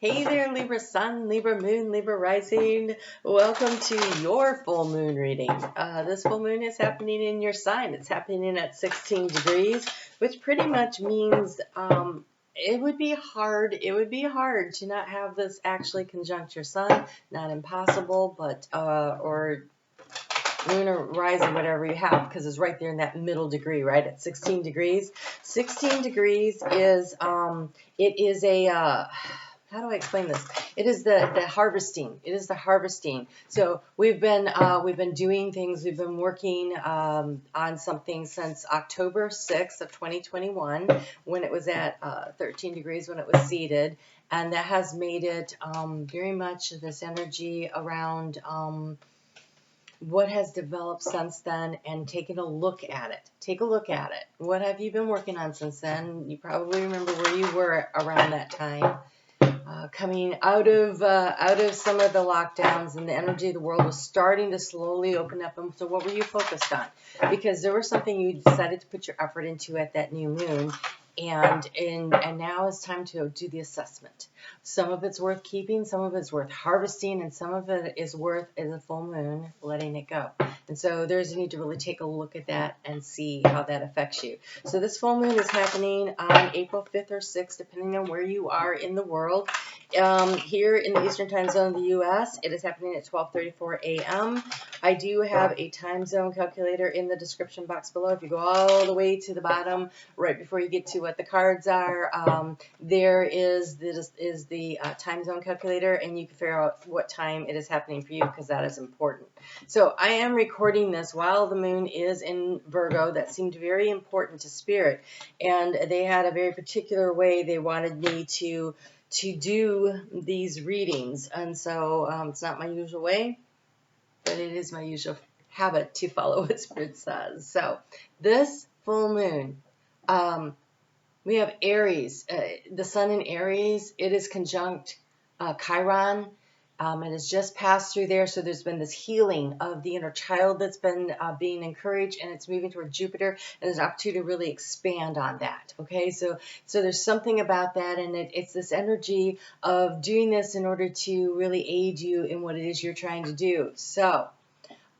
Hey there, Libra Sun, Libra Moon, Libra Rising. Welcome to your full moon reading. This full moon is happening in your sign. It's happening at 16 degrees, which pretty much means it would be hard. It would be hard to not have this actually conjunct your sun. Not impossible, but or moon or rising, whatever you have, because it's right there in that middle degree, right at 16 degrees. 16 degrees is it is a how do I explain this? It is the harvesting. It is the harvesting. So we've been doing things. We've been working on something since October 6th of 2021, when it was at 13 degrees, when it was seated, and that has made it very much this energy around what has developed since then, and taking a look at it. Take a look at it. What have you been working on since then? You probably remember where you were around that time. Coming out of some of the lockdowns, and the energy of the world was starting to slowly open up. And so what were you focused on? Because there was something you decided to put your effort into at that new moon, and now it's time to do the assessment. Some of it's worth keeping, some of it's worth harvesting, and some of it is worth, as a full moon, letting it go. And so there's a need to really take a look at that and see how that affects you. So this full moon is happening on April 5th or 6th, depending on where you are in the world. Here in the Eastern time zone of the U.S., it is happening at 12:34 a.m. I do have a time zone calculator in the description box below. If you go all the way to the bottom, right before you get to what the cards are, there is the time zone calculator, and you can figure out what time it is happening for you, because that is important. So I am recording this while the moon is in Virgo. That seemed very important to Spirit, and they had a very particular way they wanted me to do these readings, and so it's not my usual way, but it is my usual habit to follow what Spirit says. So this full moon, we have Aries, the sun in Aries. It is conjunct Chiron. It has just passed through there, so there's been this healing of the inner child that's been being encouraged, and it's moving toward Jupiter, and there's an opportunity to really expand on that. Okay, so there's something about that, and it's this energy of doing this in order to really aid you in what it is you're trying to do. So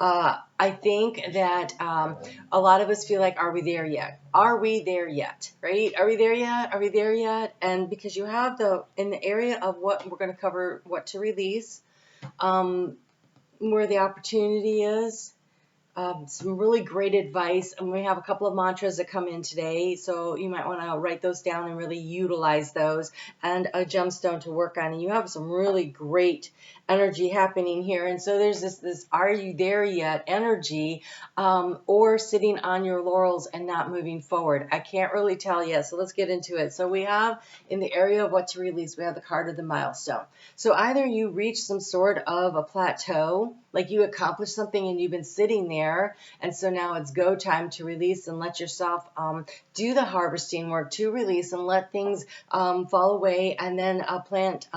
I think that a lot of us feel like, are we there yet? Are we there yet? Right? Are we there yet? Are we there yet? And because you have in the area of what we're going to cover, what to release, where the opportunity is, some really great advice, and we have a couple of mantras that come in today, so you might want to write those down and really utilize those, and a gemstone to work on. And you have some really great energy happening here, and so there's this are you there yet energy, or sitting on your laurels and not moving forward. I can't really tell yet, so let's get into it. So we have, in the area of what to release, we have the card of the milestone. So either you reach some sort of a plateau, like you accomplished something and you've been sitting there, and so now it's go time to release and let yourself do the harvesting work to release and let things fall away, and then plant,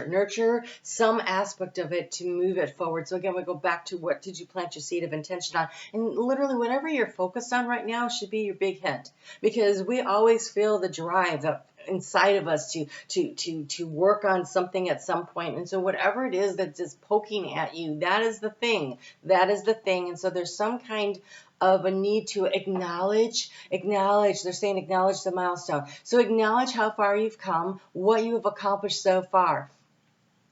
nurture some aspect of it to move it forward. So again, we go back to, what did you plant your seed of intention on? And literally whatever you're focused on right now should be your big hint, because we always feel the drive inside of us to work on something at some point. And so whatever it is that's just poking at you, that is the thing. And so there's some kind of a need to acknowledge. They're saying acknowledge the milestone. So acknowledge how far you've come, what you have accomplished so far,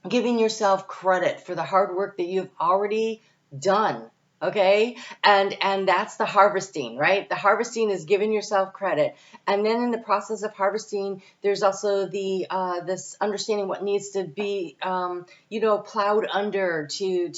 giving yourself credit for the hard work that you've already done. Okay, and that's the harvesting, right? The harvesting is giving yourself credit, and then in the process of harvesting, there's also the this understanding what needs to be plowed under to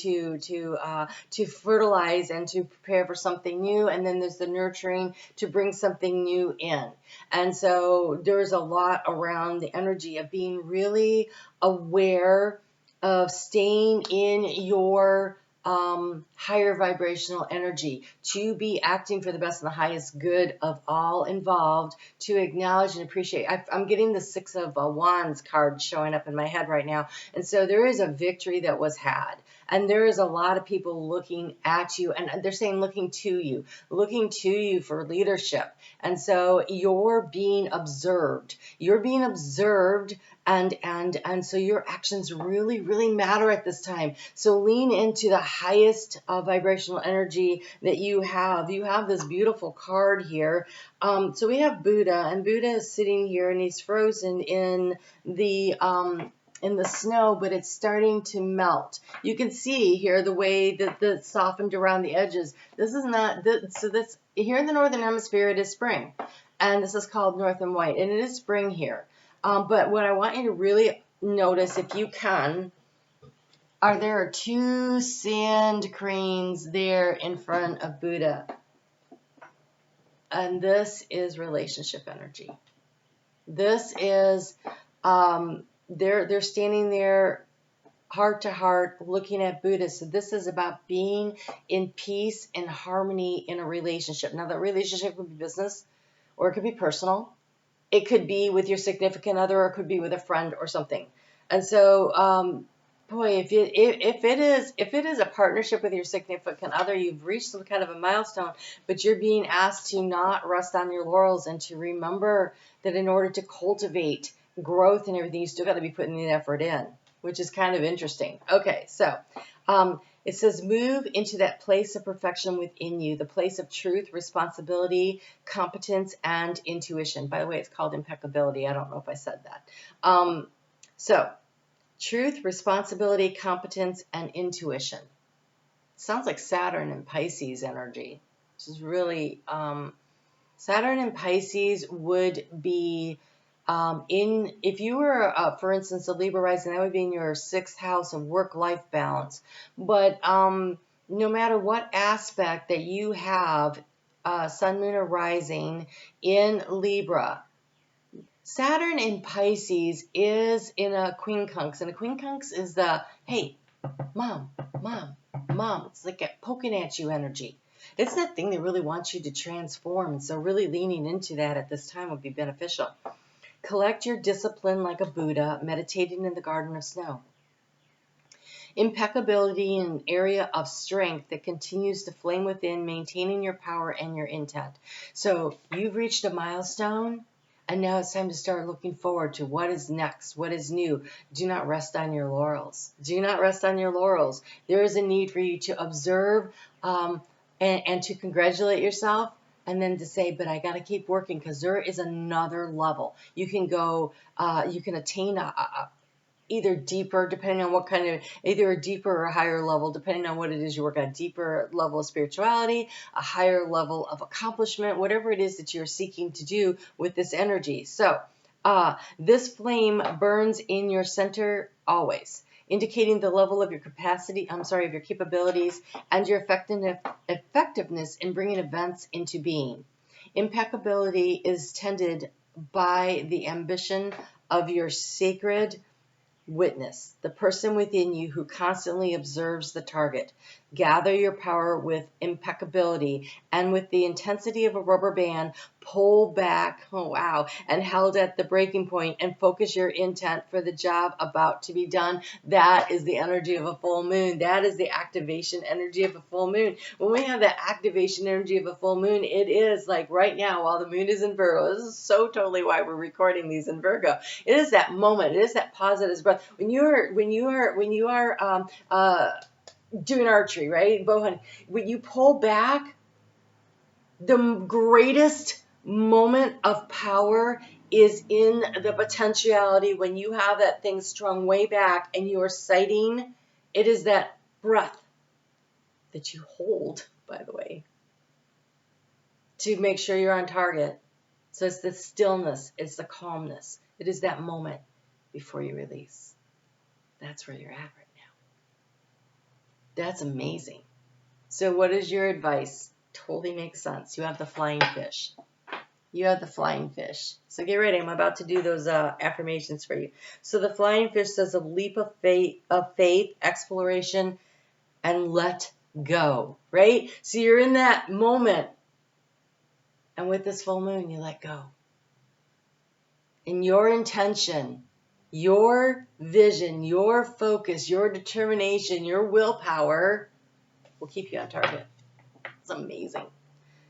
fertilize and to prepare for something new, and then there's the nurturing to bring something new in. And so there's a lot around the energy of being really aware of staying in your higher vibrational energy, to be acting for the best and the highest good of all involved, to acknowledge and appreciate. I'm getting the Six of Wands card showing up in my head right now, and so there is a victory that was had, And there is a lot of people looking at you, and they're saying looking to you for leadership. And so you're being observed. You're being observed, and so your actions really, really matter at this time. So lean into the highest vibrational energy that you have. You have this beautiful card here. So we have Buddha, and Buddha is sitting here, and he's frozen in the snow, but it's starting to melt. You can see here the way that it's softened around the edges. This is not, so this, here in the Northern Hemisphere, it is spring. And this is called Northern White, and it is spring here. But what I want you to really notice, if you can, there are two sand cranes there in front of Buddha. And this is relationship energy. This is, they're standing there heart to heart looking at Buddha. So this is about being in peace and harmony in a relationship. Now, that relationship could be business, or it could be personal. It could be with your significant other, or it could be with a friend or something. And so, boy, if it is a partnership with your significant other, you've reached some kind of a milestone, but you're being asked to not rest on your laurels and to remember that in order to cultivate growth and everything, you still got to be putting the effort in, which is kind of interesting. Okay, so it says move into that place of perfection within you, the place of truth, responsibility, competence, and intuition. By the way, it's called impeccability. I don't know if I said that. So truth, responsibility, competence, and intuition. Sounds like Saturn and Pisces energy. This is really, Saturn and Pisces would be if you were, for instance, a Libra rising, that would be in your 6th house of work-life balance. But no matter what aspect that you have, Sun, Moon, or Rising in Libra, Saturn in Pisces is in a quincunx, and a quincunx is the, hey, mom, mom, mom. It's like a poking at you energy. It's that thing that really wants you to transform, and so really leaning into that at this time would be beneficial. Collect your discipline like a Buddha, meditating in the garden of snow. Impeccability in an area of strength that continues to flame within, maintaining your power and your intent. So you've reached a milestone, and now it's time to start looking forward to what is next, what is new. Do not rest on your laurels. Do not rest on your laurels. There is a need for you to observe and to congratulate yourself, and then to say, but I got to keep working, because there is another level. You can go, you can attain either deeper, depending on what kind of, either a deeper or a higher level, depending on what it is you work at, deeper level of spirituality, a higher level of accomplishment, whatever it is that you're seeking to do with this energy. So this flame burns in your center always, indicating the level of your capacity, of your capabilities, and your effectiveness in bringing events into being. Impeccability is tended by the ambition of your sacred witness, the person within you who constantly observes the target. Gather your power with impeccability, and with the intensity of a rubber band, pull back, and held at the breaking point, and focus your intent for the job about to be done. That is the energy of a full moon. That is the activation energy of a full moon. When we have that activation energy of a full moon, it is like right now while the moon is in Virgo. This is so totally why we're recording these in Virgo. It is that moment. It is that positive breath. When you are doing archery, right? Bow hunting. When you pull back, the greatest moment of power is in the potentiality when you have that thing strung way back and you are sighting. It is that breath that you hold, by the way, to make sure you're on target. So it's the stillness, it's the calmness. It is that moment before you release. That's where you're at right now. That's amazing. So what is your advice? Totally makes sense. You have the flying fish. You have the flying fish. So get ready. I'm about to do those affirmations for you. So the flying fish says a leap of faith, exploration, and let go, right? So you're in that moment. And with this full moon, you let go. And your intention Your vision, your focus, your determination, your willpower will keep you on target. It's amazing.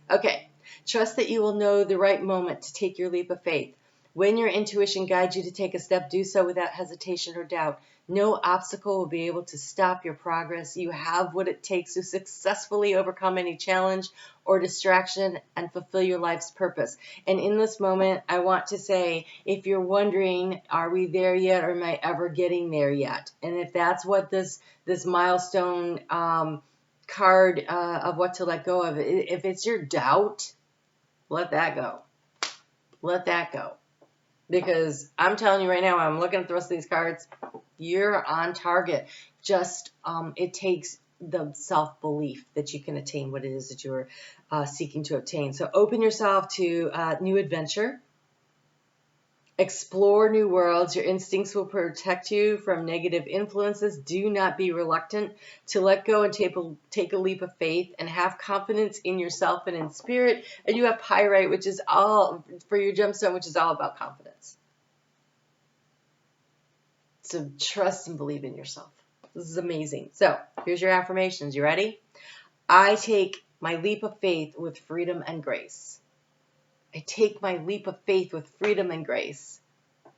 Okay, trust that you will know the right moment to take your leap of faith. When your intuition guides you to take a step, do so without hesitation or doubt. No obstacle will be able to stop your progress. You have what it takes to successfully overcome any challenge or distraction and fulfill your life's purpose. And in this moment, I want to say, if you're wondering, are we there yet, or am I ever getting there yet? And if that's what this milestone card of what to let go of, if it's your doubt, let that go. Let that go. Because I'm telling you right now, I'm looking at the rest of these cards, you're on target. Just it takes the self-belief that you can attain what it is that you're seeking to obtain. So open yourself to new adventure. Explore new worlds. Your instincts will protect you from negative influences. Do not be reluctant to let go and take a leap of faith, and have confidence in yourself and in spirit. And you have pyrite, which is all for your gemstone, which is all about confidence. So trust and believe in yourself. This is amazing. So here's your affirmations. You ready? I take my leap of faith with freedom and grace. I take my leap of faith with freedom and grace.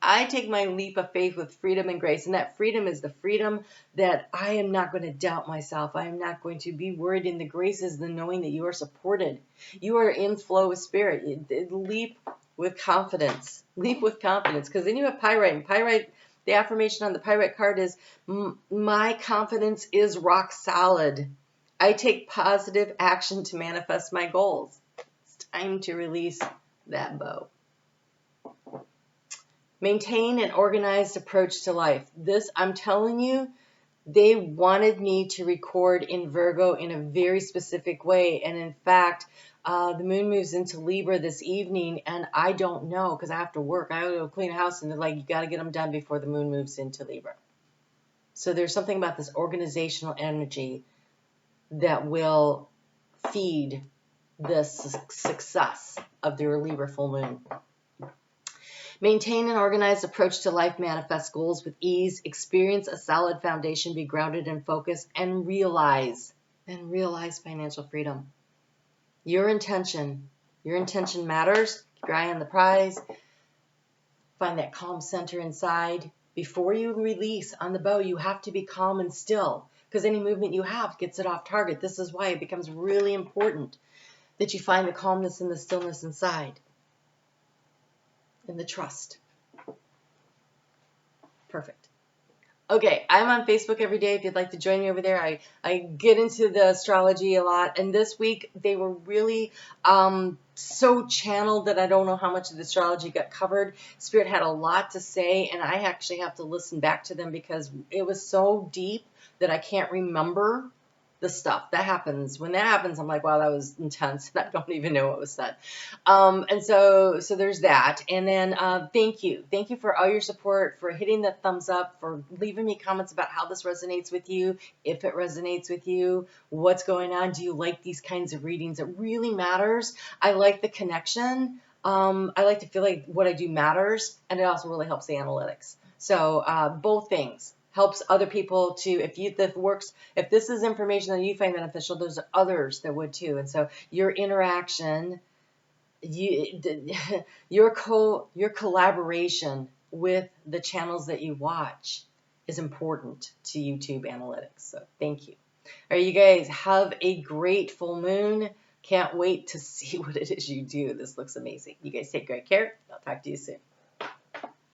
I take my leap of faith with freedom and grace. And that freedom is the freedom that I am not going to doubt myself. I am not going to be worried. And the grace is the knowing that you are supported. You are in flow with spirit. Leap with confidence. Leap with confidence. Because then you have pyrite. And pyrite, the affirmation on the pyrite card is, my confidence is rock solid. I take positive action to manifest my goals. It's time to release that bow. Maintain an organized approach to life. This, I'm telling you, they wanted me to record in Virgo in a very specific way. And in fact, the moon moves into Libra this evening, and I don't know because I have to work. I have to go clean a house, and they're like, you got to get them done before the moon moves into Libra. So there's something about this organizational energy that will feed the success of their Libra full moon. Maintain an organized approach to life, manifest goals with ease, experience a solid foundation, be grounded and focused, and realize financial freedom. Your intention matters. Keep your eye on the prize. Find that calm center inside. Before you release on the bow, you have to be calm and still, because any movement you have gets it off target. This is why it becomes really important that you find the calmness and the stillness inside. And the trust. Perfect. Okay, I'm on Facebook every day if you'd like to join me over there. I get into the astrology a lot, and this week they were really so channeled that I don't know how much of the astrology got covered. Spirit had a lot to say, and I actually have to listen back to them because it was so deep that I can't remember the stuff. That happens. When that happens, I'm like, wow, that was intense, and I don't even know what was said. And so there's that. And then thank you for all your support, for hitting that thumbs up, for leaving me comments about how this resonates with you, if it resonates with you, what's going on. Do you like these kinds of readings? It really matters. I like the connection. I like to feel like what I do matters, and it also really helps the analytics. So both things. Helps other people to, if this is information that you find beneficial, there's others that would too. And so your interaction, your collaboration with the channels that you watch is important to YouTube analytics. So thank you. All right, you guys have a great full moon. Can't wait to see what it is you do. This looks amazing. You guys take great care. I'll talk to you soon.